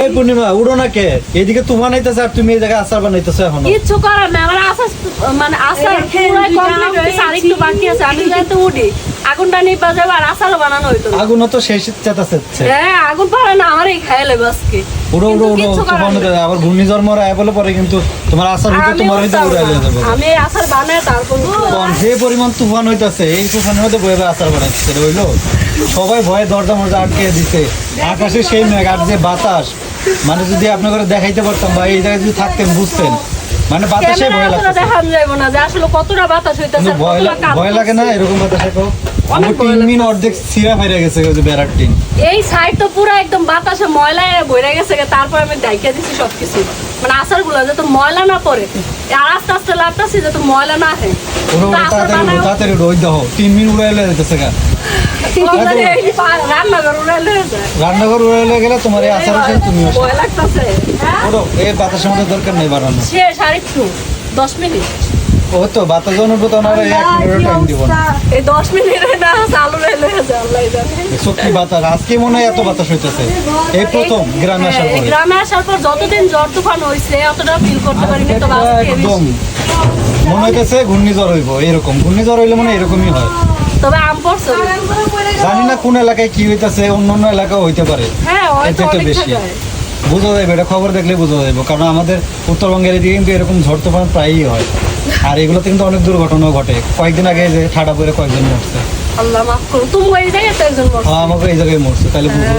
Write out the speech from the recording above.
এই পূর্ণিমা উড়ো না কে, এদিকে তুফান আইতেছে আর তুমি এই জায়গায় আচার বানাইতেছো এখনো। কিচ্ছু করার নাই, আমার আচার মানে আচার পুরাই কমপ্লিট হয়েছে, আর একটু বাকি আছে। আমি যাতে উঠি আগুনটা নিবা যাবে আর আচারও বানানো হইতো না। আগুনও তো শেষ চেতাছে। হ্যাঁ আগুন পারে না, আমারই খাইয়ে লেবে আজকে। উড়ো উড়ো উড়ো, কিচ্ছু করার তুফান নাই। আবার ঘূর্ণিঝড় মরা আয় বলে পরে কিন্তু তোমার আচার হইতে তোমার হইতে উড়াই যাবে। আমি এই আচার বানাই তারপর যে পরিমাণ তুফান হইতাছে, এই তুফানের মধ্যে বয়ে আচার বানাইছে হইলো। সবাই ভয়ে দরজা মরজা আটকে দিছে, আকাশে সেই মেঘ আর যে বাতাস, মানে যদি আপনাকে দেখাইতে পারতাম বা এই জায়গায় যদি থাকতেন বুঝতেন, মানে বাতাসে ভয় লাগছে। দেখান যাইব না যে আসলে কতটা বাতাস হইতাছে। ভয় লাগে না এরকম বাতাসে? আমার টিন মিন অর্ধেক ছিঁড়া ফেরে গেছে ওই যে বেড়ার টিন। এই সাইড তো পুরো একদম বাতাসে ময়লায় ভরে গেছে, তারপর আমি ডাইকা দিছি সবকিছু, মানে আচার গুলো যাতে ময়লা না পড়ে। আর আস্তে আস্তে লাগতেছি যাতে ময়লা না হয়। তাড়াতাড়ি রোদ দাও, 3 মিনিট উড়াইলে যেতেছে গা। রান্নাঘর উড়াইলে যায়, রান্নাঘর উড়াইলে গেলে তোমার এই আচার আছে, তুমি ভয় লাগতেছে। ওরো এই বাতাসের মধ্যে দরকার নেই বানানো। শেষ আর একটু 10 মিনিট। ও তো বাতাস অনুভূত তো আর 1 মিনিট টাইম দিব না। এই 10 মিনিট না চালু রইলে যায়, আল্লাহ জানে। সত্যি বাতাস আজকে মনে হয় এত বাতাস হইতেছে এই প্রথম গ্রামে আসার পরে। গ্রামে আসার পর যতদিন ঝড় তুফান হইছে অতটা ফিল করতে পারিনি, তো আজকে একদম মনে হইতেছে ঘূর্ণিঝড় হইব। এরকম ঘূর্ণিঝড় হইলে মনে এরকমই হয়। তবে আম পড়ছে জানি না কোন এলাকায় কি হইতাছে, অন্য অন্য এলাকাও হইতে পারে। হ্যাঁ এর হয়তো থেকে অনেক বেশি জায়গায়। বোঝা যাবে, এটা খবর দেখলে বোঝা যাবে। কারণ আমাদের উত্তরবঙ্গের এদিকে কিন্তু এরকম ঝড় তুফান প্রায়ই হয়, আর এগুলোতে কিন্তু অনেক দুর্ঘটনাও ঘটে। কয়েকদিন আগে যে ঠাডা পরে কয়েকজন মরছে। আল্লাহ মাফ করুন, তুমি ওই জায়গায় তো একজন মরছে। আমাকে এই জায়গায় মরছে, তাহলে বুঝো।